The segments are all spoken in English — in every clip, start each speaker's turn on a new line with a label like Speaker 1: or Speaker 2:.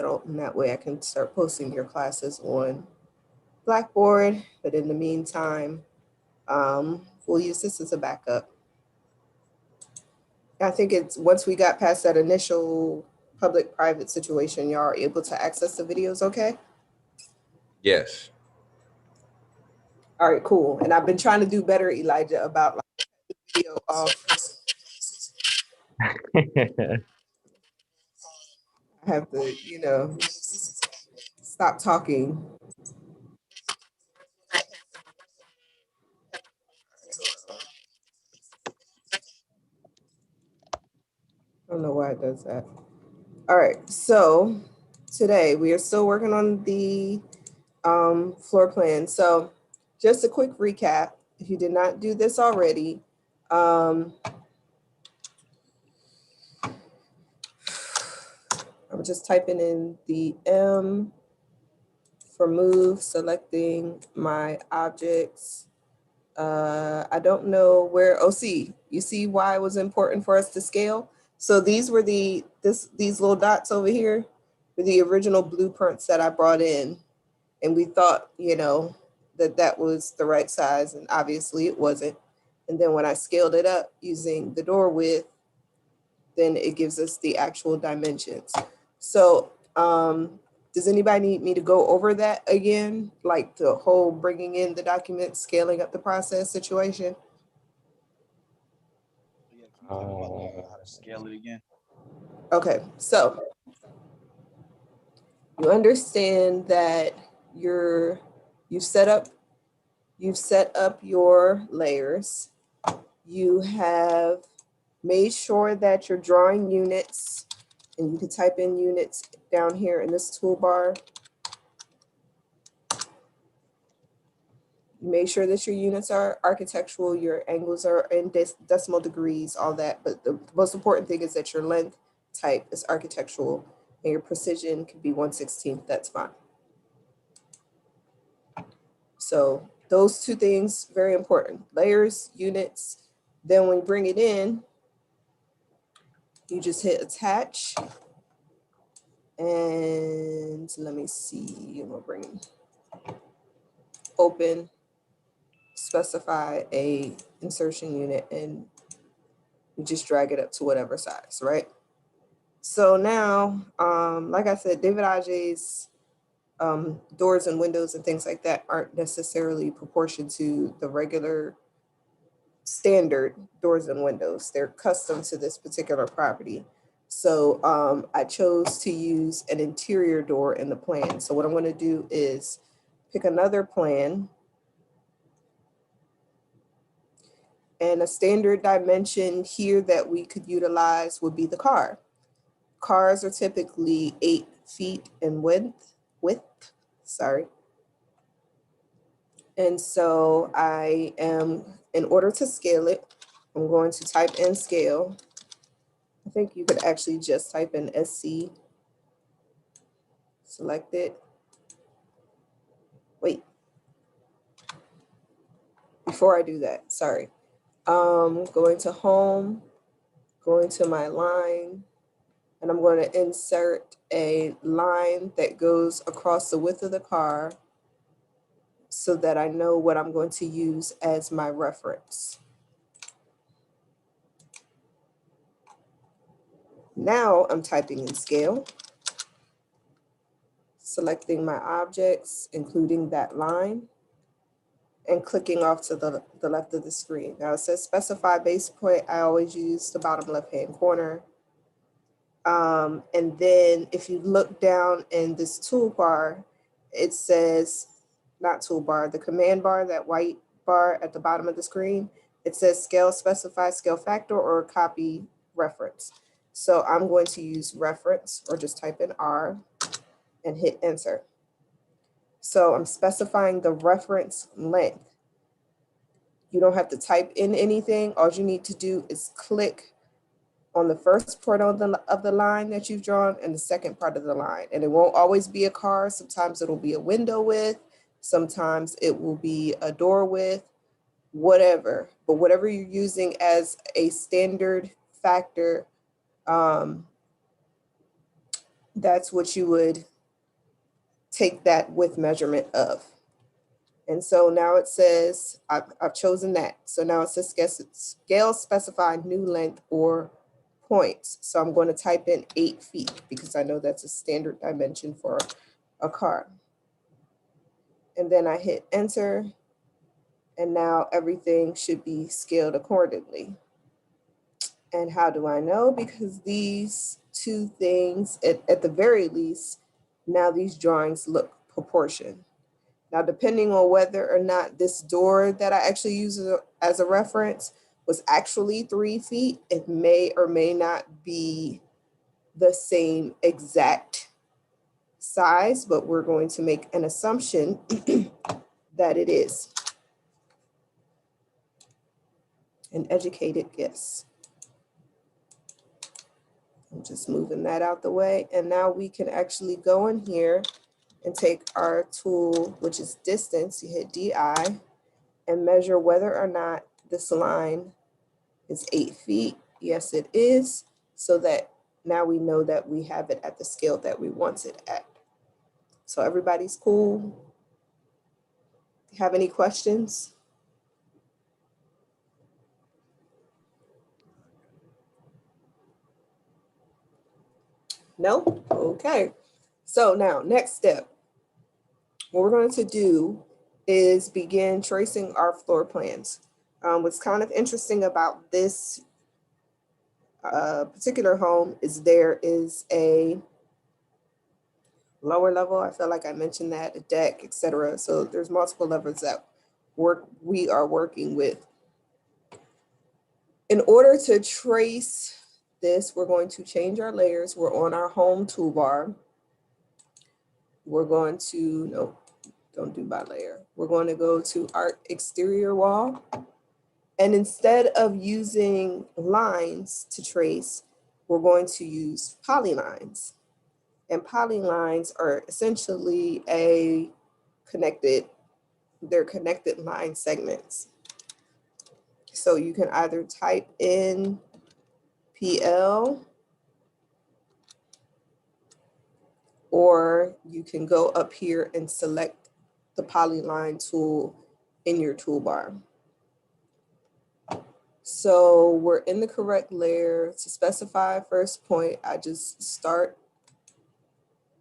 Speaker 1: and that way I can start posting your classes on Blackboard. But in the meantime, we'll use this as a backup. I think it's once we got past that initial public-private situation, y'all are able to access the videos okay?
Speaker 2: Yes.
Speaker 1: All right, cool. And I've been trying to do better, Elijah, about like video I have to, stop talking. I don't know why it does that. All right, so today we are still working on the floor plan. So just a quick recap, if you did not do this already, I'm just typing in the M for move, selecting my objects. I don't know where, oh, see, you see why it was important for us to scale? So these were these little dots over here were the original blueprints that I brought in. And we thought, that was the right size, and obviously it wasn't. And then when I scaled it up using the door width, then it gives us the actual dimensions. So does anybody need me to go over that again? Like the whole bringing in the documents, scaling up the process situation?
Speaker 3: Yeah, can you talk about
Speaker 2: Uh,
Speaker 3: how to scale it again?
Speaker 1: Okay, so you understand that you're you've set up you've set up your layers. You have made sure that you're drawing units, and you can type in units down here in this toolbar. You make sure that your units are architectural, your angles are in decimal degrees, all that. But the most important thing is that your length type is architectural and your precision can be 1/16. That's fine. So those two things, very important. Layers, units. Then when you bring it in, you just hit attach. And let me see, we'll bring open, specify a insertion unit, and you just drag it up to whatever size, right? So now, like I said, David Aja's doors and windows and things like that aren't necessarily proportioned to the regular standard doors and windows. They're custom to this particular property. So I chose to use an interior door in the plan. So what I'm going to do is pick another plan, and a standard dimension here that we could utilize would be the car. Cars are typically 8 feet in width, sorry. And so in order to scale it, I'm going to type in scale. I think you could actually just type in SC, select it. Wait, before I do that, sorry. Going to home, going to my line, and I'm going to insert a line that goes across the width of the car so that I know what I'm going to use as my reference. Now I'm typing in scale, selecting my objects, including that line, and clicking off to the left of the screen. Now it says specify base point. I always use the bottom left-hand corner. And then if you look down in this toolbar, it says, not toolbar, the command bar, that white bar at the bottom of the screen, it says scale specify, scale factor, or copy reference. So I'm going to use reference, or just type in R and hit enter. So I'm specifying the reference length. You don't have to type in anything. All you need to do is click on the first part of the line that you've drawn and the second part of the line. And it won't always be a car. Sometimes it'll be a window width. Sometimes it will be a door width, whatever. But whatever you're using as a standard factor, that's what you would take that width measurement of. And so now it says, I've chosen that. So now it says scale specify new length or points. So I'm going to type in 8 feet because I know that's a standard dimension for a car. And then I hit enter. And now everything should be scaled accordingly. And how do I know? Because these two things, at the very least, now these drawings look proportioned. Now, depending on whether or not this door that I actually use as a reference was actually 3 feet, it may or may not be the same exact size, but we're going to make an assumption that it is. An educated guess. I'm just moving that out the way. And now we can actually go in here and take our tool, which is distance, you hit DI, and measure whether or not this line is 8 feet. Yes, it is. So that now we know that we have it at the scale that we want it at. So everybody's cool? Have any questions? No? Okay. So now, next step. What we're going to do is begin tracing our floor plans. What's kind of interesting about this particular home is there is a lower level. I feel like I mentioned that, a deck, etc. So there's multiple levels that we are working with. In order to trace this, we're going to change our layers. We're on our home toolbar. We're going to, no, don't do by layer. We're going to go to our exterior wall. And instead of using lines to trace, we're going to use polylines. And polylines are essentially they're connected line segments. So you can either type in PL, or you can go up here and select the polyline tool in your toolbar. So we're in the correct layer. To specify first point, I just start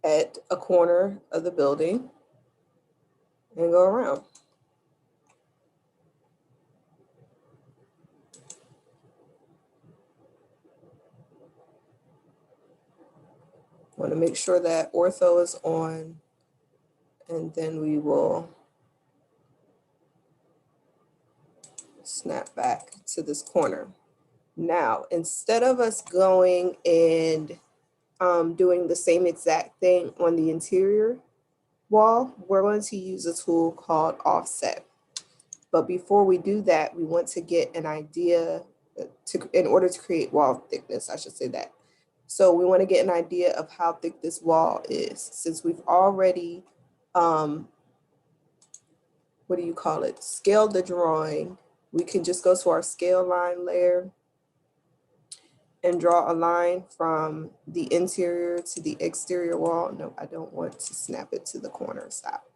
Speaker 1: at a corner of the building and go around. Want to make sure that ortho is on, and then we will snap back to this corner. Now, instead of us going and doing the same exact thing on the interior wall, we're going to use a tool called offset. But before we do that, we want to get an idea in order to create wall thickness, I should say that. So we want to get an idea of how thick this wall is. Since we've already, scaled the drawing, we can just go to our scale line layer and draw a line from the interior to the exterior wall. No, I don't want to snap it to the corner. Stop.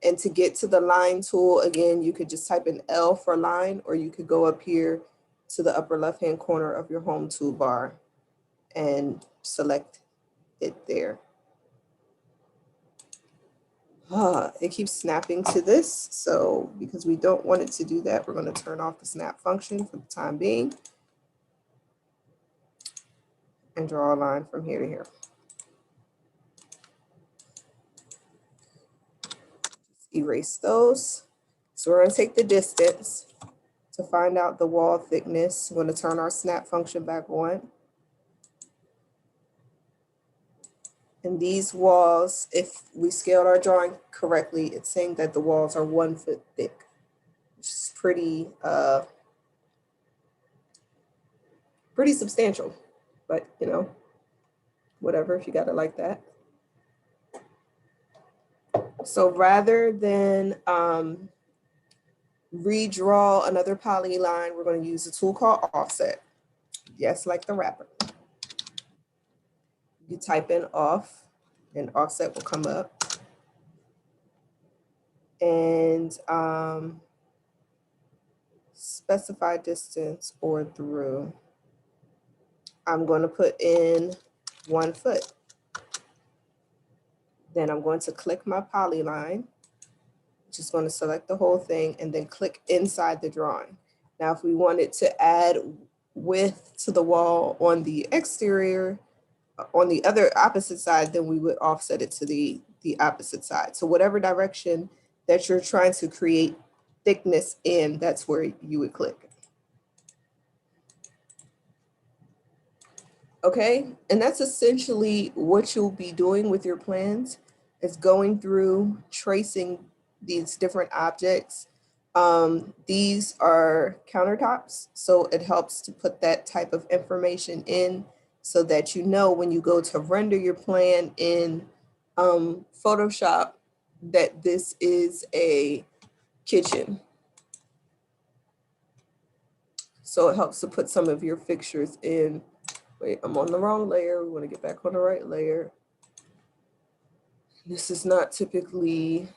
Speaker 1: And to get to the line tool, again, you could just type in L for line, or you could go up here to the upper left-hand corner of your home toolbar and select it there. It keeps snapping to this. So because we don't want it to do that, we're going to turn off the snap function for the time being and draw a line from here to here. Erase those. So we're going to take the distance to find out the wall thickness. We're going to turn our snap function back on. And these walls, if we scaled our drawing correctly, it's saying that the walls are 1 foot thick, which is pretty substantial, but you know, whatever, if you got it like that. So rather than redraw another polyline, we're going to use a tool called offset. Yes, like the wrapper. You type in off and offset will come up. And specify distance or through. I'm going to put in 1 foot. Then I'm going to click my polyline, just going to select the whole thing and then click inside the drawing. Now, if we wanted to add width to the wall on the exterior, on the other opposite side, then we would offset it to the opposite side. So whatever direction that you're trying to create thickness in, that's where you would click. Okay, and that's essentially what you'll be doing with your plans, is going through, tracing these different objects. These are countertops, so it helps to put that type of information in so that you know when you go to render your plan in Photoshop that this is a kitchen. So it helps to put some of your fixtures in. Wait, I'm on the wrong layer. We want to get back on the right layer. This is not typically,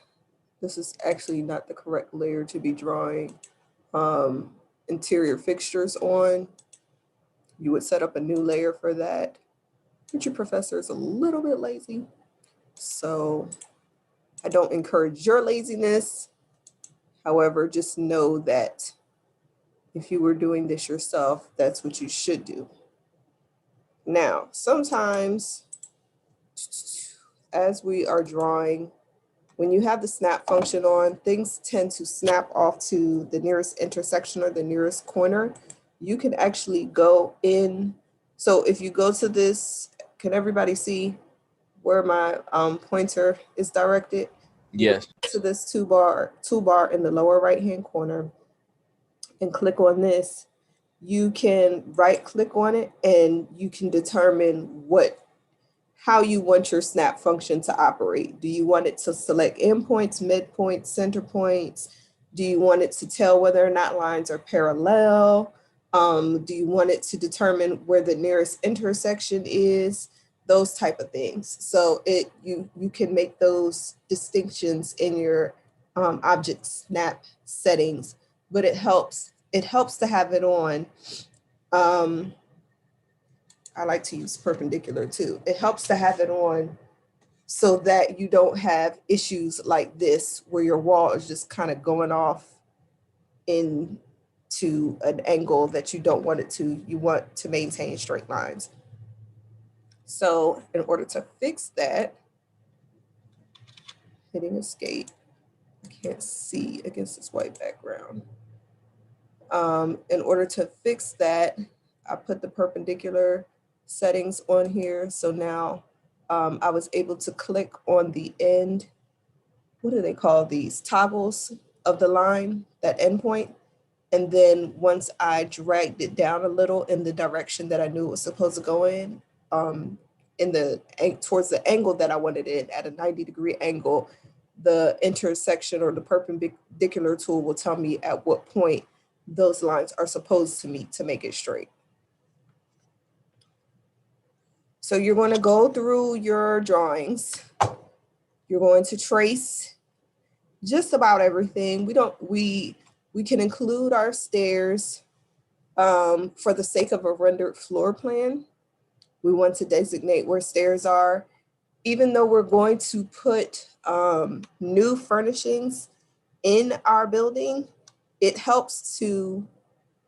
Speaker 1: this is actually not the correct layer to be drawing interior fixtures on. You would set up a new layer for that. But your professor is a little bit lazy. So I don't encourage your laziness. However, just know that if you were doing this yourself, that's what you should do. Now, sometimes as we are drawing, when you have the snap function on, things tend to snap off to the nearest intersection or the nearest corner. You can actually go in. So if you go to this, can everybody see where my pointer is directed?
Speaker 2: Yes.
Speaker 1: To this toolbar in the lower right-hand corner and click on this. You can right click on it and you can determine how you want your snap function to operate. Do you want it to select endpoints, midpoints, center points? Do you want it to tell whether or not lines are parallel? Do you want it to determine where the nearest intersection is? Those type of things. So you can make those distinctions in your object snap settings, but it helps to have it on. I like to use perpendicular too. It helps to have it on so that you don't have issues like this where your wall is just kind of going off into an angle that you don't want it to. You want to maintain straight lines. So in order to fix that, hitting escape, I can't see against this white background. In order to fix that, I put the perpendicular settings on here. So now I was able to click on the end, what do they call these? Toggles of the line, that endpoint. And then once I dragged it down a little in the direction that I knew it was supposed to go in towards the angle that I wanted it at a 90-degree angle, the intersection or the perpendicular tool will tell me at what point those lines are supposed to meet to make it straight. So you're going to go through your drawings. You're going to trace just about everything. We can include our stairs for the sake of a rendered floor plan. We want to designate where stairs are. Even though we're going to put new furnishings in our building, it helps to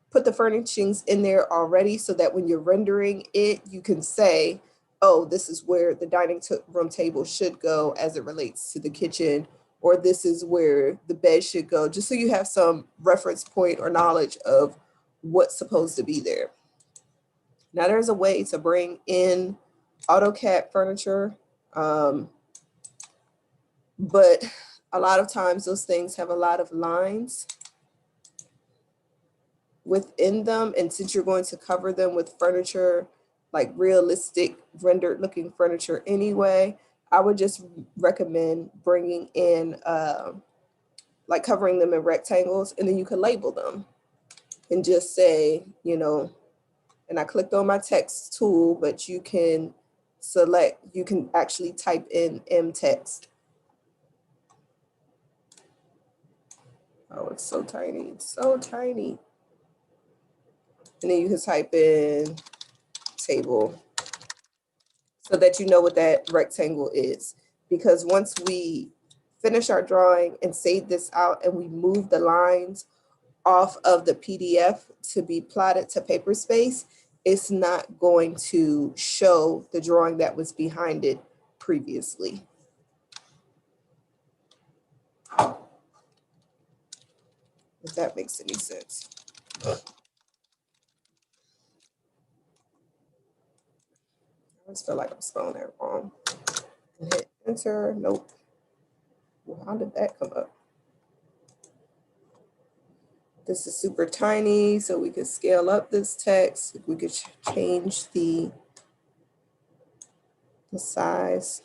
Speaker 1: put the furnishings in there already so that when you're rendering it, you can say, oh, this is where the dining room table should go as it relates to the kitchen, or this is where the bed should go, just so you have some reference point or knowledge of what's supposed to be there. Now there's a way to bring in AutoCAD furniture, but a lot of times those things have a lot of lines within them. And since you're going to cover them with furniture, like realistic rendered looking furniture anyway, I would just recommend bringing in, like covering them in rectangles, and then you can label them and just say, and I clicked on my text tool, but you can select, you can actually type in M text. Oh, it's so tiny, it's so tiny. And then you can type in table so that you know what that rectangle is. Because once we finish our drawing and save this out and we move the lines off of the PDF to be plotted to Paperspace, it's not going to show the drawing that was behind it previously. If that makes any sense. I always feel like I'm spelling that wrong. And hit enter, nope. Well, how did that come up? This is super tiny, so we could scale up this text. We could change the size.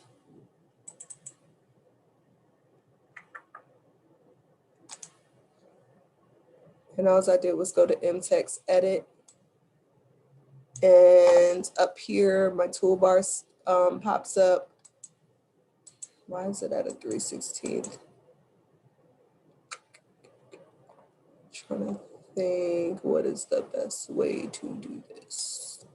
Speaker 1: And all I did was go to MText edit. And up here, my toolbar pops up. Why is it at a 3/16? Trying to think, what is the best way to do this?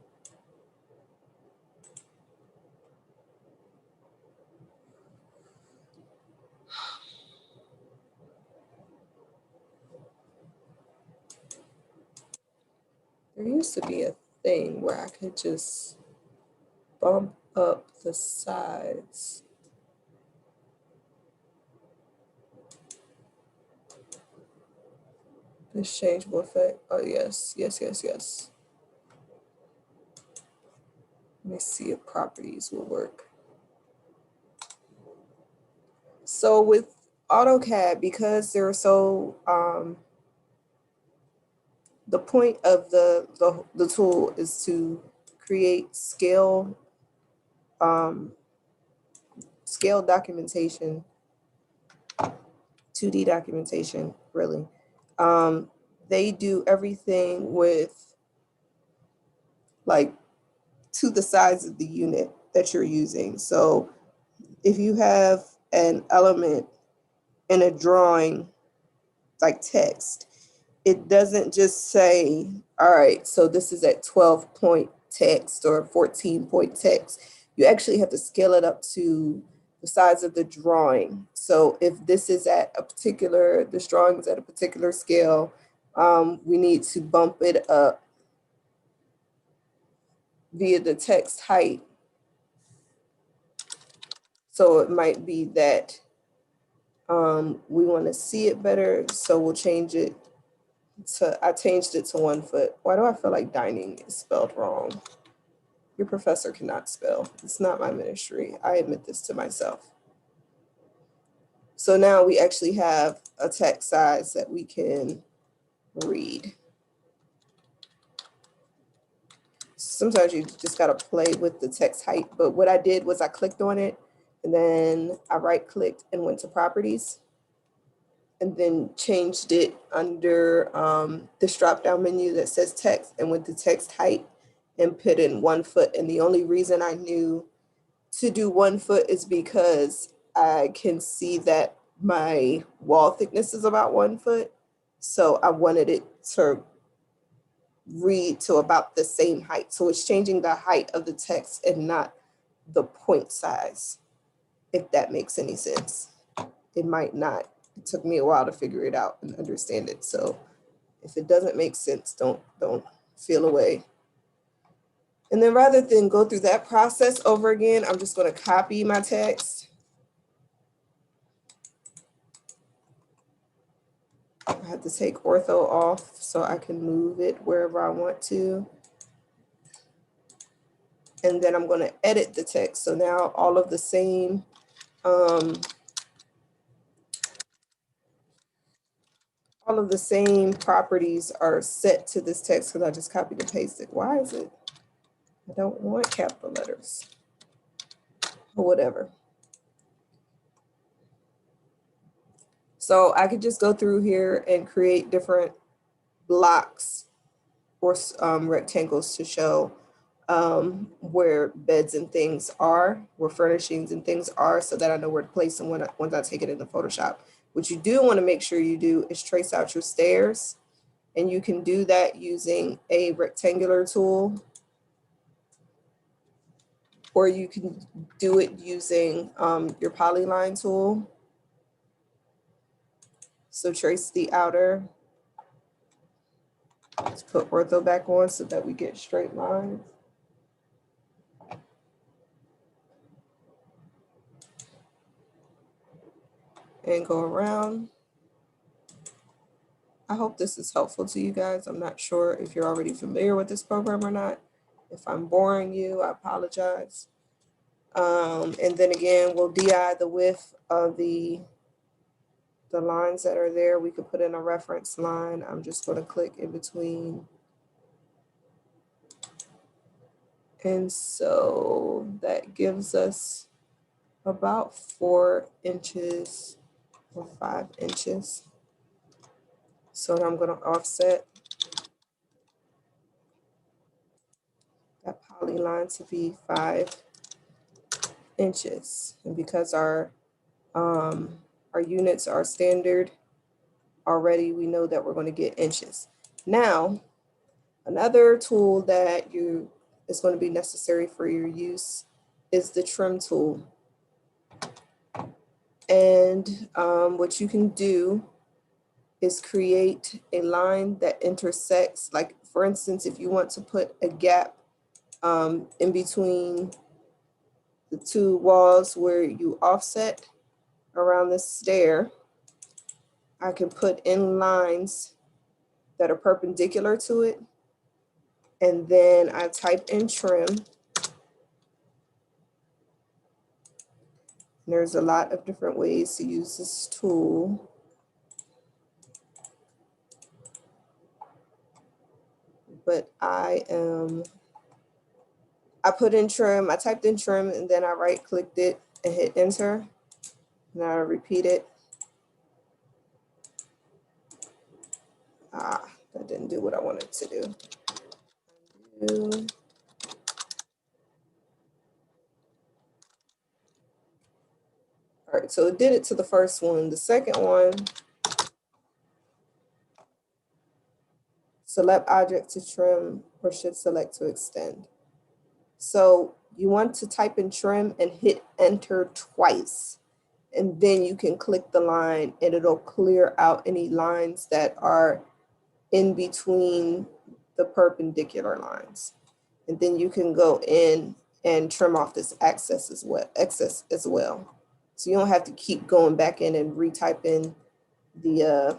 Speaker 1: There used to be a thing where I could just bump up the sides. This changeable effect. Oh, yes, yes, yes, yes. Let me see if properties will work. So with AutoCAD, because they're so, the point of the tool is to create scale documentation, 2D documentation, really. They do everything with like to the size of the unit that you're using. So if you have an element in a drawing like text, it doesn't just say, all right, so this is at 12-point text or 14-point text. You actually have to scale it up to the size of the drawing. So if this is at a particular, this drawing is at a particular scale, we need to bump it up via the text height. So it might be that we want to see it better, so we'll change it to, I changed it to 1 foot. Why do I feel like dining is spelled wrong? Your professor cannot spell. It's not my ministry. I admit this to myself. So now we actually have a text size that we can read. Sometimes you just gotta play with the text height, but what I did was I clicked on it and then I right-clicked and went to properties and then changed it under this drop-down menu that says text and went to text height and put in 1 foot. And the only reason I knew to do 1 foot is because I can see that my wall thickness is about 1 foot. So I wanted it to read to about the same height. So it's changing the height of the text and not the point size, if that makes any sense. It might not. It took me a while to figure it out and understand it. So if it doesn't make sense, don't feel away. And then rather than go through that process over again, I'm just going to copy my text. I have to take ortho off so I can move it wherever I want to. And then I'm going to edit the text. So now all of the same properties are set to this text because I just copied and pasted. Why is it? I don't want capital letters or whatever. So I could just go through here and create different blocks or rectangles to show where beds and things are, where furnishings and things are, so that I know where to place them once I take it into Photoshop. What you do want to make sure you do is trace out your stairs, and you can do that using a rectangular tool, or you can do it using your polyline tool. So trace the outer. Let's put ortho back on so that we get straight lines. And go around. I hope this is helpful to you guys. I'm not sure if you're already familiar with this program or not. If I'm boring you, I apologize. And then again, we'll DI the width of the lines that are there. We could put in a reference line. I'm just going to click in between. And so that gives us about 4 inches or 5 inches. So I'm going to offset that polyline to be 5 inches. And because our units are standard already, we know that we're going to get inches. Now, another tool that is going to be necessary for your use is the trim tool. And what you can do is create a line that intersects, like for instance, if you want to put a gap in between the two walls where you offset around the stair, I can put in lines that are perpendicular to it. And then I type in trim. There's a lot of different ways to use this tool. But I put in trim, I typed in trim, and then I right clicked it and hit enter. Now I repeat it. That didn't do what I wanted to do. All right, so it did it to the first one. The second one, select object to trim or should select to extend. So you want to type in trim and hit enter twice. And then you can click the line and it'll clear out any lines that are in between the perpendicular lines. And then you can go in and trim off this excess as well. So you don't have to keep going back in and retype in the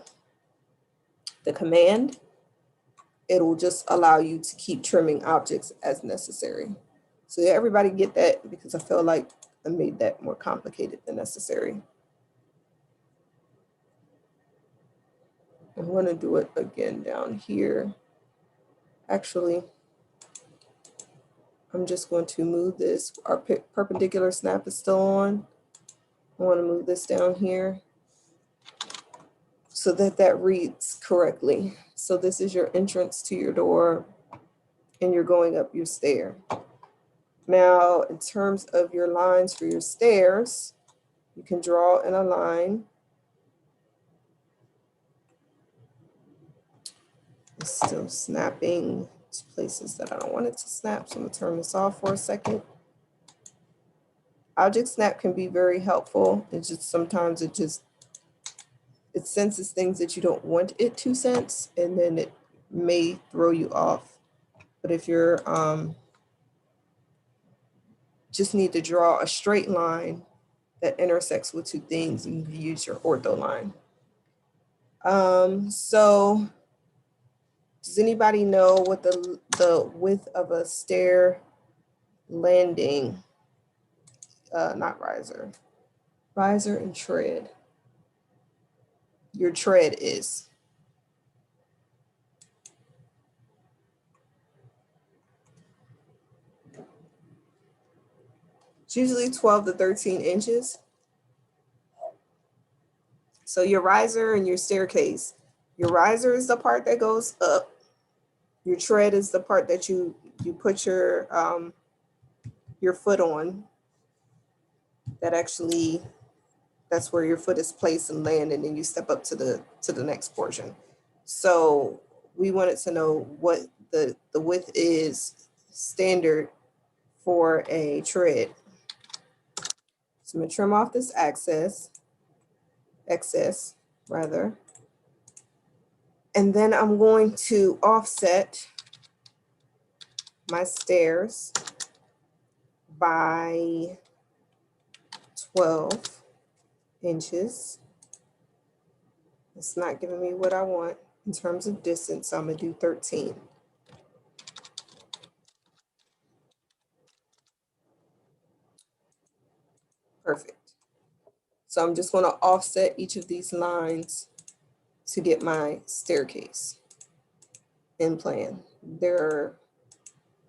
Speaker 1: command. It'll just allow you to keep trimming objects as necessary. So everybody get that, because I feel like I made that more complicated than necessary. I'm going to do it again down here. Actually, I'm just going to move this. Our perpendicular snap is still on. I want to move this down here so that that reads correctly. So this is your entrance to your door and you're going up your stair. Now, in terms of your lines for your stairs, you can draw in a line. It's still snapping to places that I don't want it to snap, so I'm gonna turn this off for a second. Object snap can be very helpful. It's just sometimes it senses things that you don't want it to sense, and then it may throw you off. But if you're just need to draw a straight line that intersects with two things, you can use your ortho line. So does anybody know what the width of a stair landing, not riser and tread, your tread is? It's usually 12 to 13 inches. So your riser and your staircase, your riser is the part that goes up. Your tread is the part that you you put your foot on, that's where your foot is placed and land, and then you step up to the next portion. So we wanted to know what the width is standard for a tread. So I'm gonna trim off this excess rather. And then I'm going to offset my stairs by 12 inches. It's not giving me what I want in terms of distance, so I'm gonna do 13. Perfect. So I'm just gonna offset each of these lines to get my staircase in plan. There are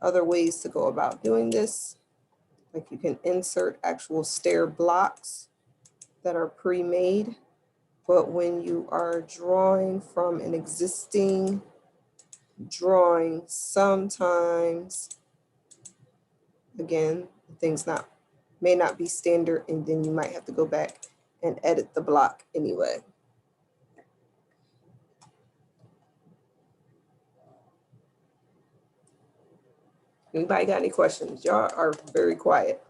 Speaker 1: other ways to go about doing this. Like you can insert actual stair blocks that are pre-made, but when you are drawing from an existing drawing, sometimes, again, things may not be standard, and then you might have to go back and edit the block anyway. Anybody got any questions? Y'all are very quiet.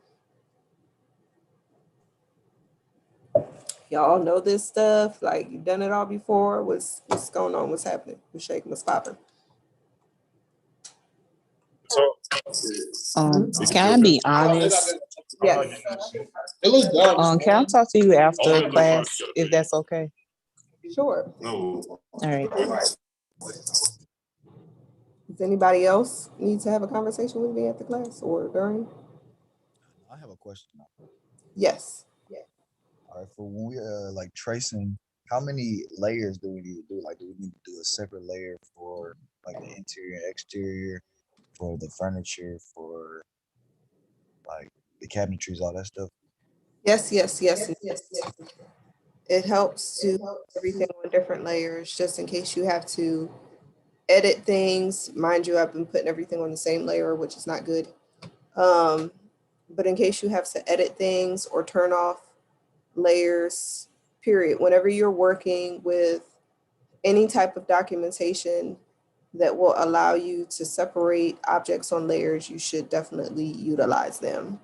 Speaker 1: Y'all know this stuff, like you've done it all before. What's going on? What's happening? What's shaking? What's popping?
Speaker 4: Can I be honest?
Speaker 1: Yes.
Speaker 4: Can I talk to you after class, if that's okay?
Speaker 1: Sure.
Speaker 4: All right.
Speaker 1: Does anybody else need to have a conversation with me at the class or during?
Speaker 5: I have a question.
Speaker 1: Yes.
Speaker 5: All right, for when we like tracing, how many layers do we need to do? Like, do we need to do a separate layer for like the interior and exterior, for the furniture, for like the cabinetries, all that stuff?
Speaker 1: Yes. It helps to put everything on different layers just in case you have to edit things. Mind you, I've been putting everything on the same layer, which is not good. But in case you have to edit things or turn off layers, period, whenever you're working with any type of documentation that will allow you to separate objects on layers, you should definitely utilize them.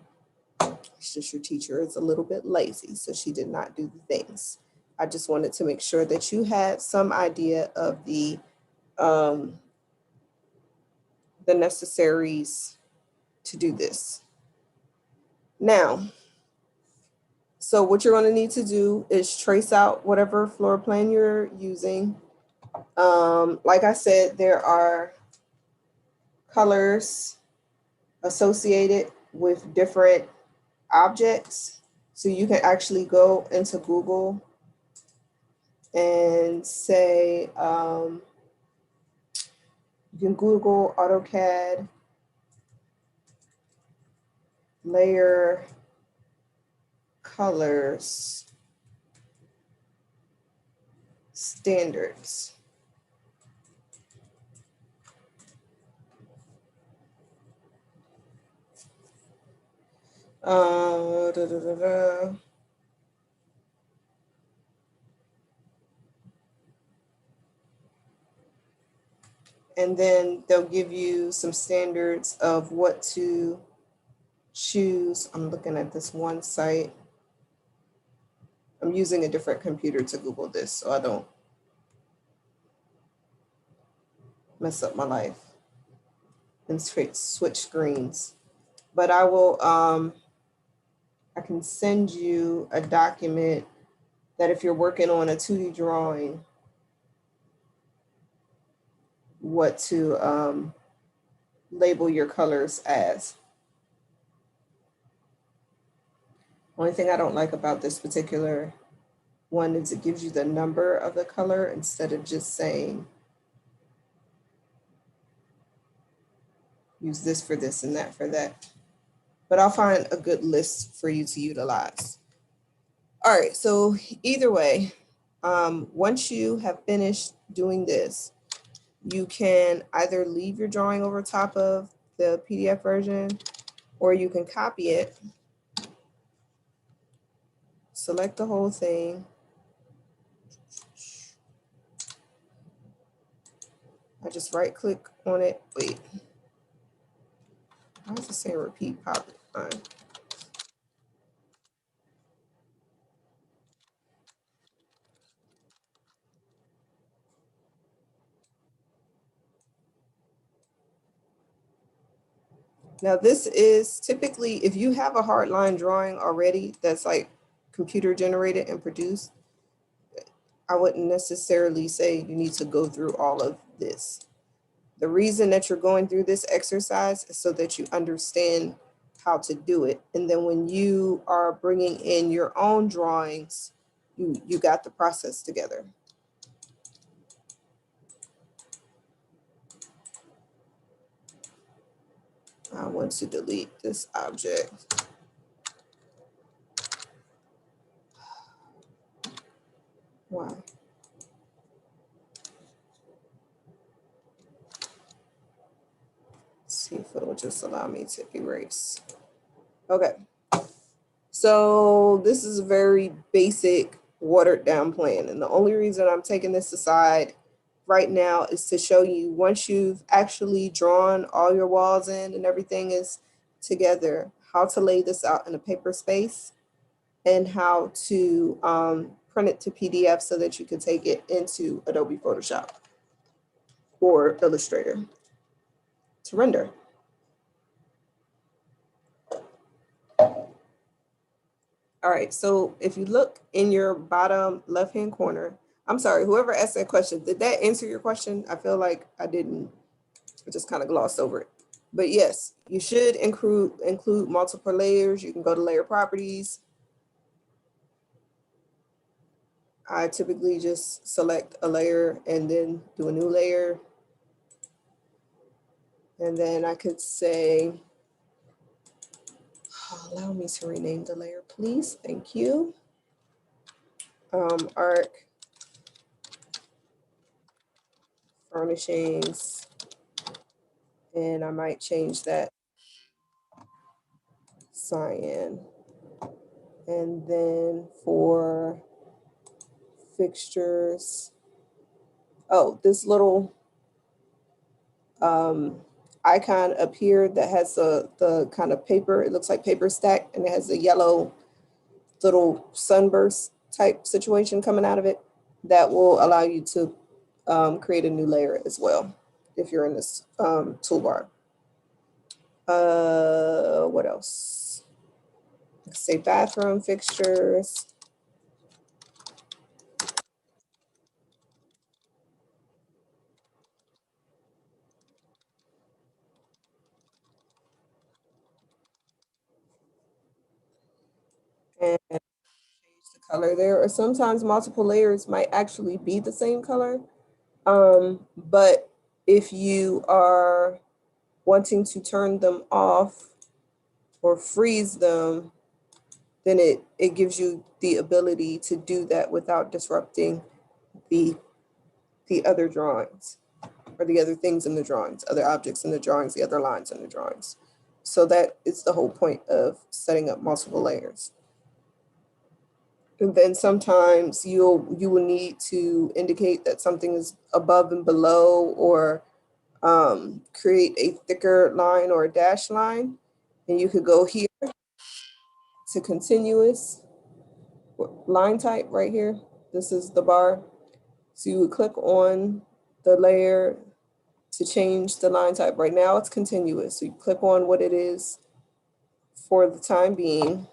Speaker 1: It's just your teacher is a little bit lazy, so she did not do the things. I just wanted to make sure that you had some idea of the necessaries to do this. Now, so what you're going to need to do is trace out whatever floor plan you're using. Like I said, there are colors associated with different objects. So you can actually go into Google and say, you can Google AutoCAD layer colors standards. And then they'll give you some standards of what to choose. I'm looking at this one site. I'm using a different computer to Google this so I don't mess up my life and switch screens. But I will, I can send you a document that if you're working on a 2D drawing, what to label your colors as. Only thing I don't like about this particular one is it gives you the number of the color instead of just saying, use this for this and that for that. But I'll find a good list for you to utilize. All right, so either way, once you have finished doing this, you can either leave your drawing over top of the PDF version, or you can copy it, select the whole thing. I just right click on it. Wait, why is it saying repeat pop? Now this is typically, if you have a hard line drawing already that's like computer generated and produced, I wouldn't necessarily say you need to go through all of this. The reason that you're going through this exercise is so that you understand how to do it. And then when you are bringing in your own drawings, you got the process together. I want to delete this object. Why? See if it will just allow me to erase. Okay. So this is a very basic, watered down plan. And the only reason I'm taking this aside right now is to show you, once you've actually drawn all your walls in and everything is together, how to lay this out in a paper space and how to print it to PDF so that you can take it into Adobe Photoshop or Illustrator to render. All right, so if you look in your bottom left-hand corner, I'm sorry, whoever asked that question, did that answer your question? I feel like I didn't, I just kind of glossed over it. But yes, you should include multiple layers. You can go to layer properties. I typically just select a layer and then do a new layer. And then I could say, allow me to rename the layer, please. Thank you. Arc furnishings. And I might change that cyan. And then for fixtures, oh, this little icon up here that has the kind of paper, it looks like paper stack, and it has a yellow little sunburst type situation coming out of it, that will allow you to create a new layer as well if you're in this toolbar. What else? Let's say bathroom fixtures. And change the color there, or sometimes multiple layers might actually be the same color. But if you are wanting to turn them off or freeze them, then it gives you the ability to do that without disrupting the other drawings or the other things in the drawings, other objects in the drawings, the other lines in the drawings. So that is the whole point of setting up multiple layers. And then sometimes you will need to indicate that something is above and below, or create a thicker line or a dashed line. And you could go here to continuous line type right here. This is the bar. So you would click on the layer to change the line type. Right now it's continuous. So you click on what it is for the time being.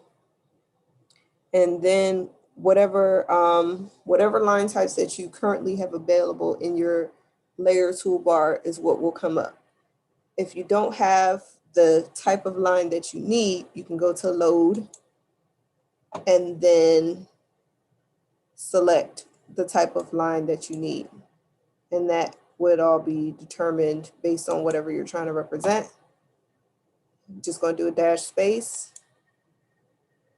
Speaker 1: And then whatever line types that you currently have available in your layer toolbar is what will come up. If you don't have the type of line that you need, you can go to load and then select the type of line that you need. And that would all be determined based on whatever you're trying to represent. I'm just going to do a dash space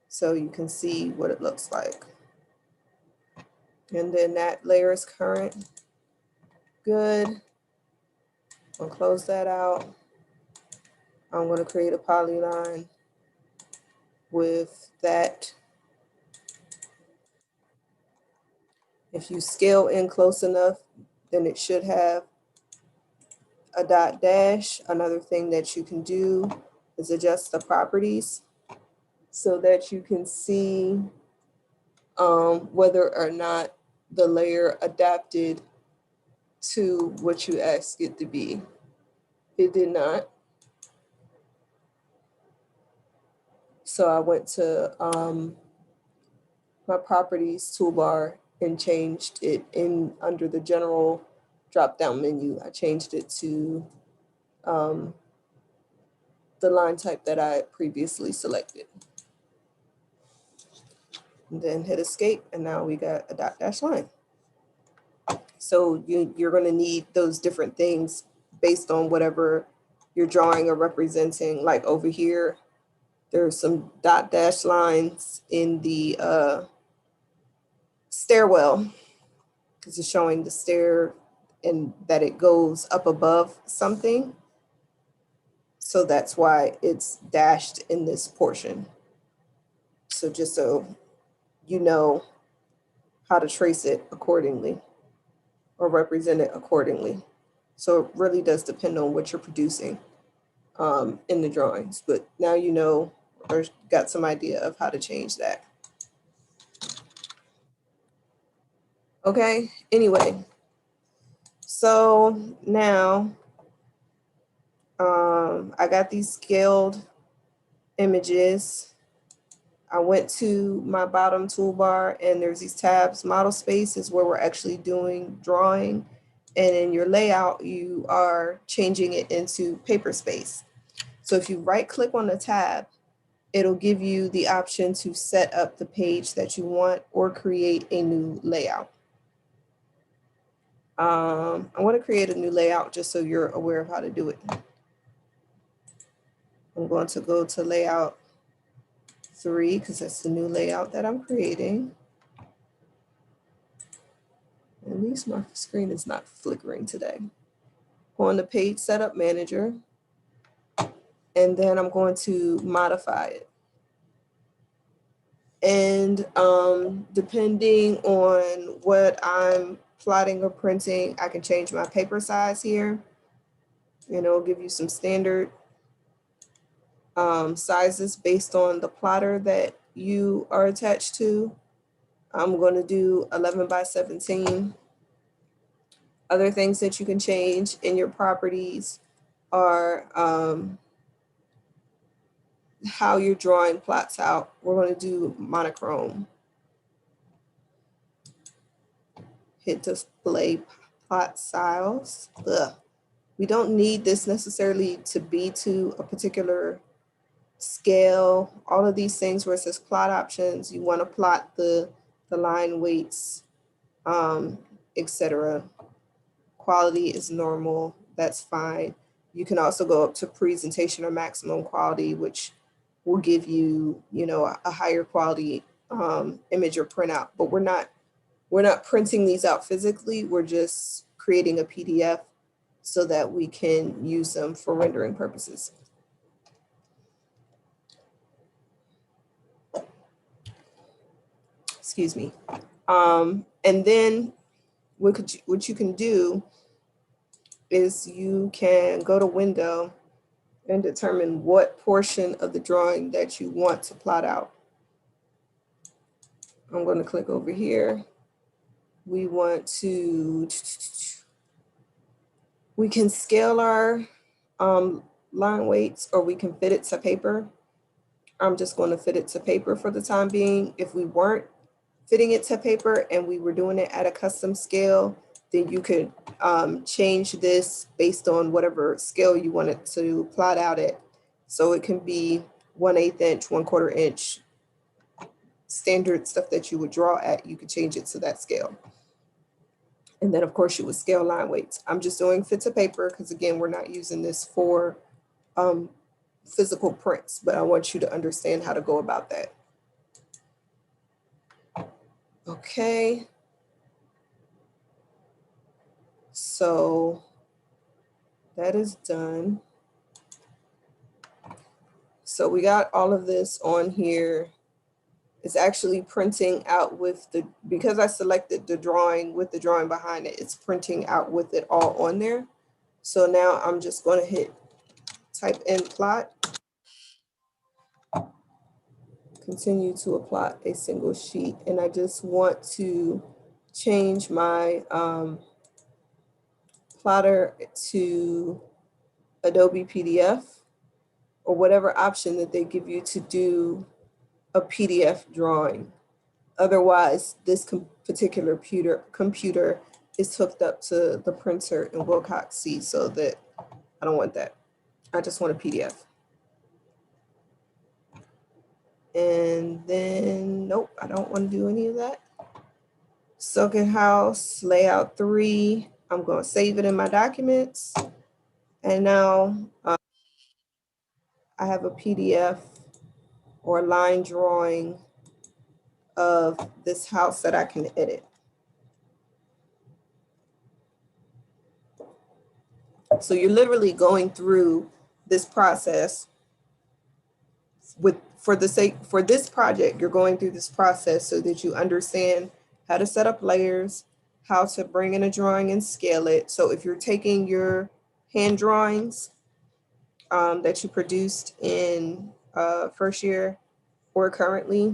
Speaker 1: so you can see what it looks like. And then that layer is current. Good. We'll close that out. I'm going to create a polyline with that. If you scale in close enough, then it should have a dot dash. Another thing that you can do is adjust the properties so that you can see whether or not the layer adapted to what you asked it to be. It did not. So I went to my properties toolbar and changed it in under the general drop-down menu. I changed it to the line type that I previously selected. And then hit escape, and now we got a dot dash line. So you're going to need those different things based on whatever you're drawing or representing. Like over here, there's some dot dash lines in the stairwell because it's showing the stair and that it goes up above something. So that's why it's dashed in this portion. So just so you know how to trace it accordingly or represent it accordingly. So it really does depend on what you're producing in the drawings, but now you know or got some idea of how to change that. Okay, anyway, so now I got these scaled images. I went to my bottom toolbar and there's these tabs. Model space is where we're actually doing drawing. And in your layout, you are changing it into paper space. So if you right click on the tab, it'll give you the option to set up the page that you want or create a new layout. I want to create a new layout just so you're aware of how to do it. I'm going to go to layout 3 because that's the new layout that I'm creating. At least my screen is not flickering today. Go on the page setup manager, and then I'm going to modify it. And depending on what I'm plotting or printing, I can change my paper size here. And it'll give you some standard sizes based on the plotter that you are attached to. I'm going to do 11 by 17. Other things that you can change in your properties are how your drawing plots out. We're going to do monochrome. Hit display plot styles. Ugh. We don't need this necessarily to be to a particular scale. All of these things where it says plot options, you want to plot the line weights, etc. Quality is normal, that's fine. You can also go up to presentation or maximum quality, which will give you, a higher quality image or printout. But we're not printing these out physically. We're just creating a PDF so that we can use them for rendering purposes. Excuse me. And then what you can do is you can go to window and determine what portion of the drawing that you want to plot out. I'm going to click over here. We can scale our line weights, or we can fit it to paper. I'm just going to fit it to paper for the time being. If we weren't fitting it to paper and we were doing it at a custom scale, then you could change this based on whatever scale you want it to plot out at. So it can be 1/8 inch, 1/4 inch, standard stuff that you would draw at, you could change it to that scale. And then of course you would scale line weights. I'm just doing fit to paper because again, we're not using this for physical prints, but I want you to understand how to go about that. Okay. So that is done. So we got all of this on here. It's actually printing out with the, because I selected the drawing with the drawing behind it, it's printing out with it all on there. So now I'm just going to hit type in plot, continue to plot a single sheet. And I just want to change my plotter to Adobe PDF or whatever option that they give you to do a PDF drawing. Otherwise, this particular computer is hooked up to the printer in Wilcox C, so that I don't want that. I just want a PDF. And then, nope, I don't want to do any of that. Silken House, layout 3. I'm going to save it in my documents. And now I have a PDF or line drawing of this house that I can edit. So you're literally going through this process for this project, you're going through this process so that you understand how to set up layers, how to bring in a drawing and scale it. So if you're taking your hand drawings that you produced in first year or currently,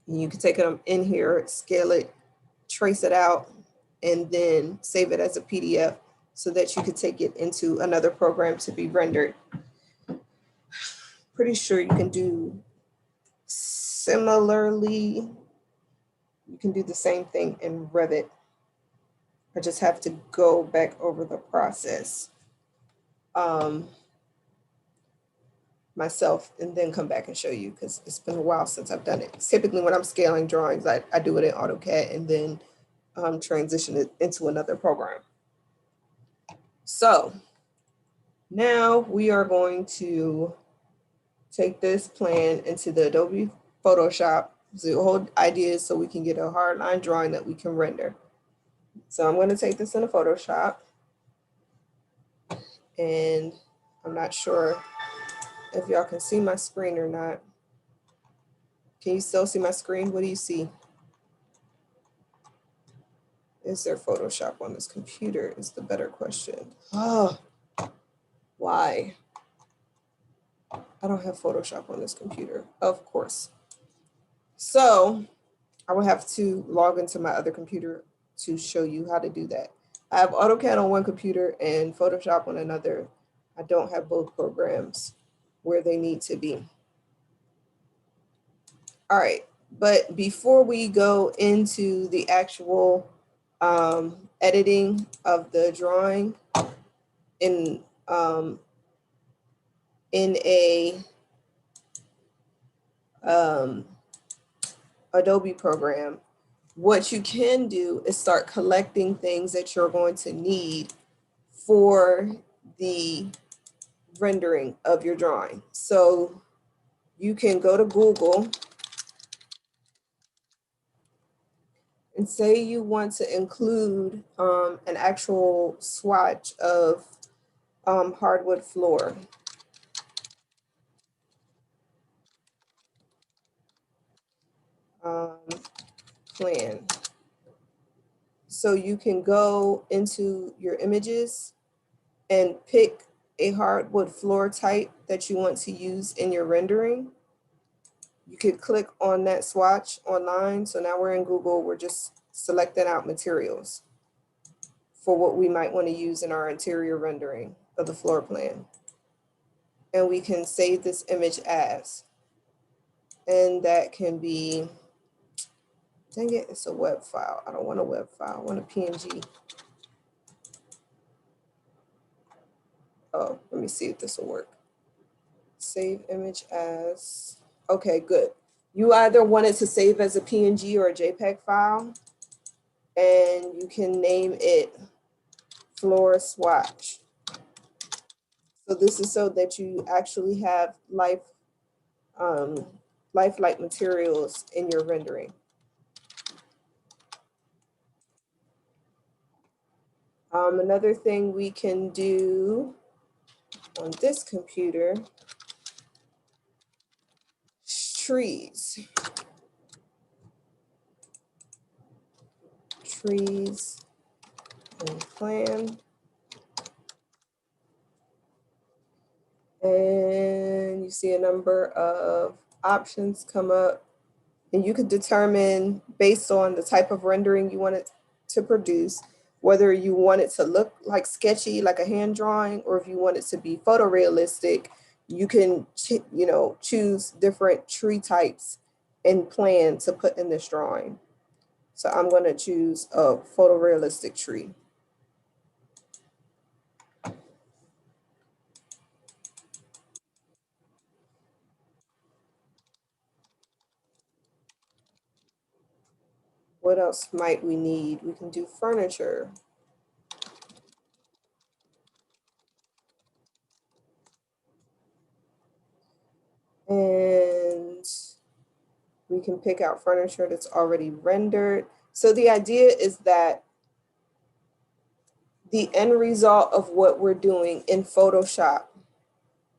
Speaker 1: you can take them in here, scale it, trace it out, and then save it as a PDF so that you could take it into another program to be rendered. Pretty sure you can do similarly. You can do the same thing in Revit. I just have to go back over the process myself and then come back and show you, because it's been a while since I've done it. Typically when I'm scaling drawings, I do it in AutoCAD and then transition it into another program. So now we are going to take this plan into the Adobe Photoshop. The whole idea is so we can get a hardline drawing that we can render. So I'm going to take this into Photoshop, and I'm not sure if y'all can see my screen or not. Can you still see my screen? What do you see? Is there Photoshop on this computer is the better question. Oh, why? I don't have Photoshop on this computer, of course. So I will have to log into my other computer to show you how to do that. I have AutoCAD on one computer and Photoshop on another. I don't have both programs where they need to be. All right, but before we go into the actual editing of the drawing in a Adobe program, what you can do is start collecting things that you're going to need for the rendering of your drawing. So you can go to Google and say you want to include an actual swatch of hardwood floor. Plan. So you can go into your images and pick a hardwood floor type that you want to use in your rendering. You could click on that swatch online. So now we're in Google, we're just selecting out materials for what we might want to use in our interior rendering of the floor plan. And we can save this image as, and that can be, dang it, it's a web file. I don't want a web file, I want a PNG. Oh, let me see if this will work. Save image as, okay, good. You either want it to save as a PNG or a JPEG file, and you can name it floor swatch. So this is so that you actually have lifelike materials in your rendering. Another thing we can do on this computer trees. Trees and plan. And you see a number of options come up, and you could determine based on the type of rendering you want it to produce, whether you want it to look like sketchy, like a hand drawing, or if you want it to be photorealistic. You can, choose different tree types and plan to put in this drawing. So I'm going to choose a photorealistic tree. What else might we need? We can do furniture. And we can pick out furniture that's already rendered. So the idea is that the end result of what we're doing in Photoshop,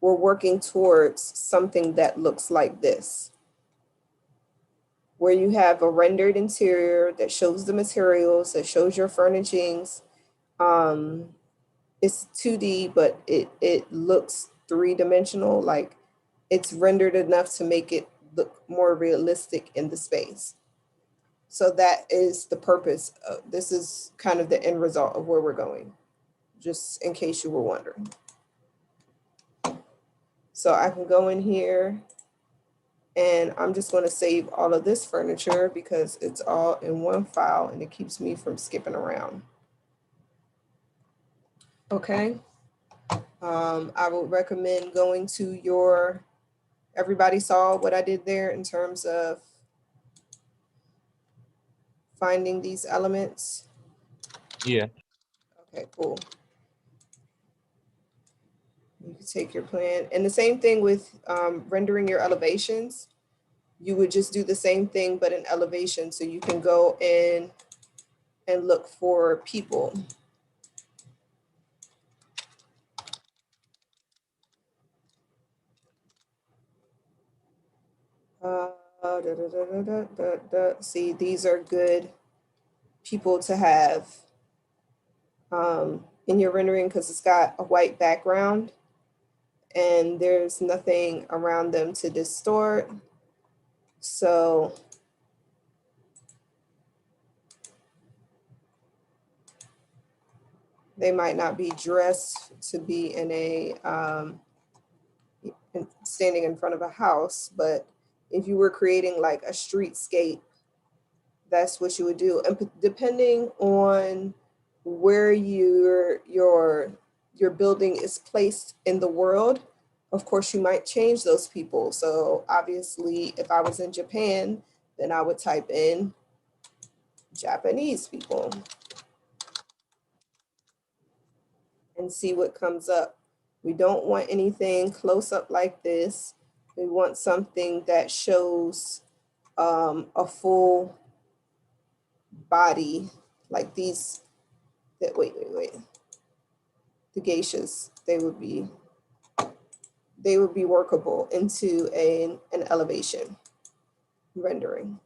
Speaker 1: we're working towards something that looks like this, where you have a rendered interior that shows the materials, that shows your furnishings. It's 2D, but it looks three-dimensional, like it's rendered enough to make it look more realistic in the space. So that is the purpose of this, is kind of the end result of where we're going, just in case you were wondering. So I can go in here and I'm just going to save all of this furniture because it's all in one file and it keeps me from skipping around. Okay. I would recommend going to your, everybody saw what I did there in terms of finding these elements.
Speaker 3: Yeah.
Speaker 1: Okay, cool. You can take your plan. And the same thing with rendering your elevations. You would just do the same thing, but in elevation. So you can go in and look for people. See, these are good people to have in your rendering because it's got a white background and there's nothing around them to distort. So they might not be dressed to be in a standing in front of a house, but if you were creating like a streetscape, that's what you would do. And depending on where your building is placed in the world, of course, you might change those people. So obviously, if I was in Japan, then I would type in Japanese people and see what comes up. We don't want anything close up like this. We want something that shows a full body, like these, that, wait. The geishas, they would be workable into an elevation rendering.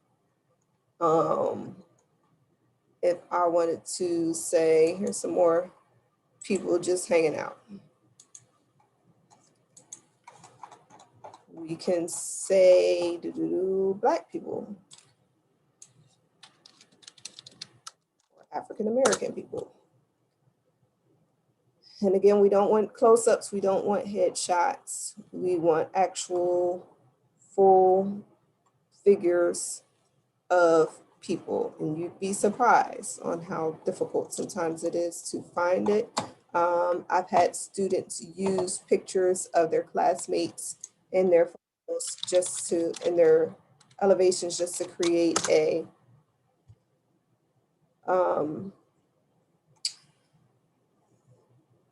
Speaker 1: If I wanted to say, here's some more people just hanging out. We can say Black people or African American people. And again, we don't want close-ups, we don't want headshots. We want actual full figures of people, and you'd be surprised on how difficult sometimes it is to find it. I've had students use pictures of their classmates in their photos in their elevations, just to create a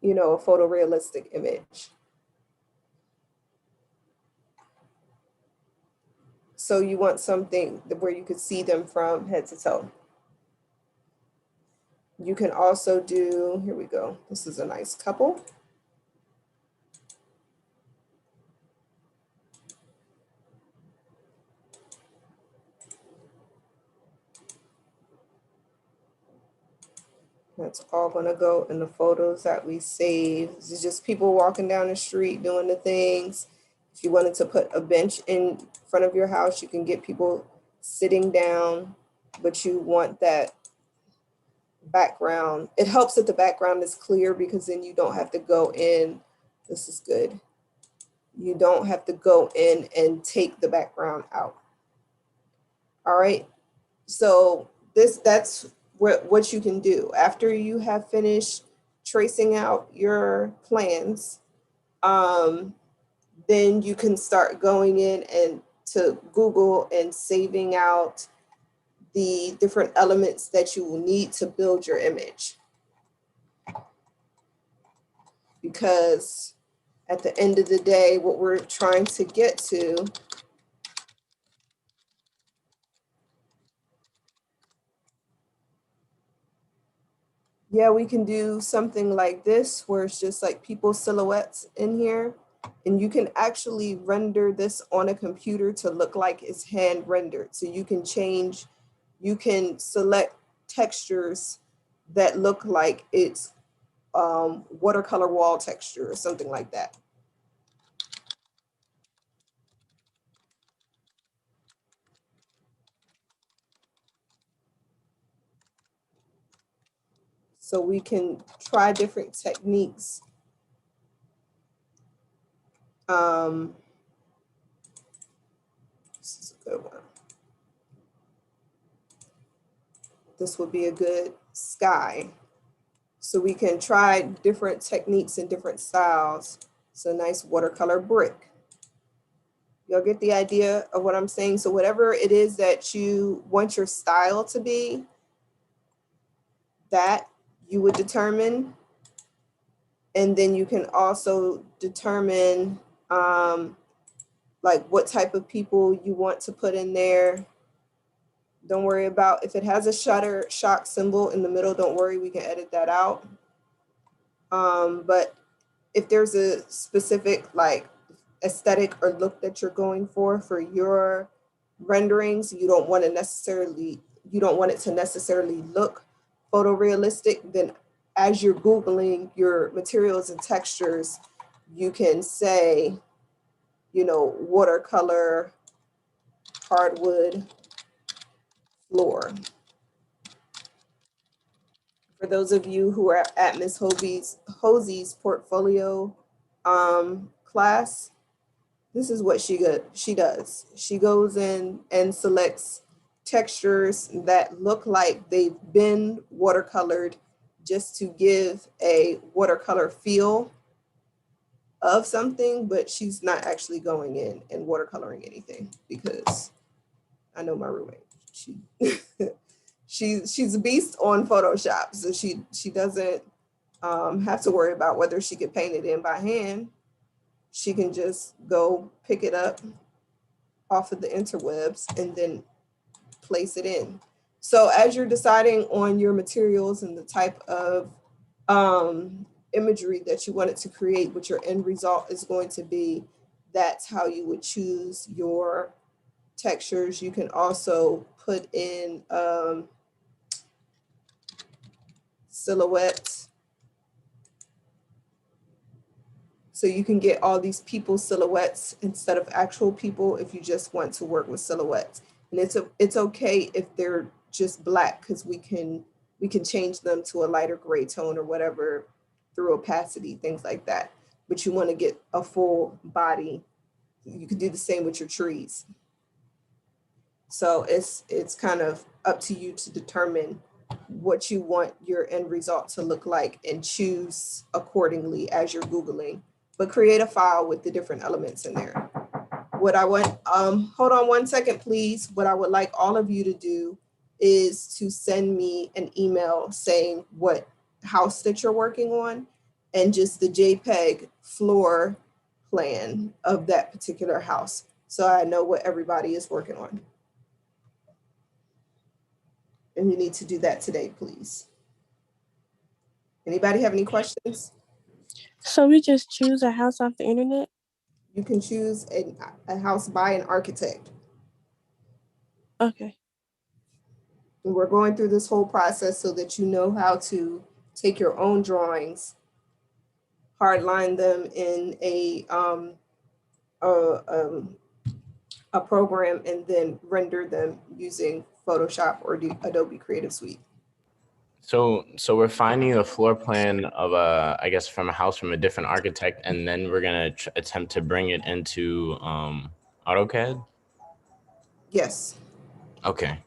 Speaker 1: a photorealistic image. So you want something where you could see them from head to toe. You can also do, here we go. This is a nice couple. That's all gonna go in the photos that we save. This is just people walking down the street doing the things. If you wanted to put a bench in front of your house, you can get people sitting down, but you want that background. It helps that the background is clear because then you don't have to go in. This is good. You don't have to go in and take the background out. All right. So that's what you can do after you have finished tracing out your plans. Then you can start going in and to Google and saving out the different elements that you will need to build your image. Because at the end of the day, what we're trying to get to yeah, we can do something like this where it's just like people's silhouettes in here. And you can actually render this on a computer to look like it's hand rendered. So you can change, you can select textures that look like it's watercolor wall texture or something like that. So we can try different techniques. This is a good one. This would be a good sky. So we can try different techniques and different styles. It's a nice watercolor brick. Y'all get the idea of what I'm saying? So whatever it is that you want your style to be, that you would determine. And then you can also determine like what type of people you want to put in there. Don't worry about if it has a shock symbol in the middle, don't worry, we can edit that out. But if there's a specific like aesthetic or look that you're going for your renderings, you don't want it to necessarily look photorealistic, then as you're Googling your materials and textures, you can say, you know, watercolor hardwood floor. For those of you who are at Ms. Hosey's portfolio class, this is what she does. She goes in and selects textures that look like they've been watercolored just to give a watercolor feel of something, but she's not actually going in and watercoloring anything because I know my roommate. She's a beast on Photoshop, so she doesn't have to worry about whether she could paint it in by hand. She can just go pick it up off of the interwebs and then place it in. So as you're deciding on your materials and the type of imagery that you wanted to create, what your end result is going to be, that's how you would choose your textures. You can also put in silhouettes. So you can get all these people silhouettes instead of actual people if you just want to work with silhouettes. And it's okay if they're just black because we can change them to a lighter gray tone or whatever through opacity, things like that. But you want to get a full body. You can do the same with your trees. So it's kind of up to you to determine what you want your end result to look like and choose accordingly as you're Googling. But create a file with the different elements in there. What I want, hold on one second, please. What I would like all of you to do is to send me an email saying what house that you're working on and just the JPEG floor plan of that particular house. So I know what everybody is working on. And you need to do that today, please. Anybody have any questions?
Speaker 6: So we just choose a house off the internet?
Speaker 1: You can choose a house by an architect.
Speaker 6: Okay.
Speaker 1: And we're going through this whole process so that you know how to take your own drawings, hardline them in a program, and then render them using Photoshop or Adobe Creative Suite.
Speaker 7: So we're finding a floor plan of I guess from a house from a different architect, and then we're gonna attempt to bring it into AutoCAD.
Speaker 1: Yes,
Speaker 7: Okay.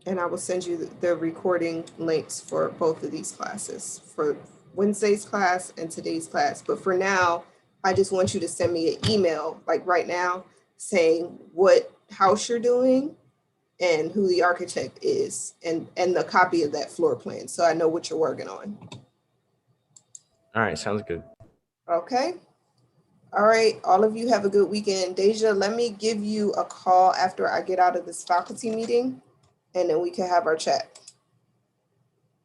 Speaker 1: and I will send you the recording links for both of these classes, for Wednesday's class and today's class. But for now, I just want you to send me an email, like right now, saying what house you're doing and who the architect is, and the copy of that floor plan, so I know what you're working on.
Speaker 7: All right. Sounds good.
Speaker 1: Okay. All right. All of you have a good weekend. Deja, let me give you a call after I get out of this faculty meeting, and then we can have our chat.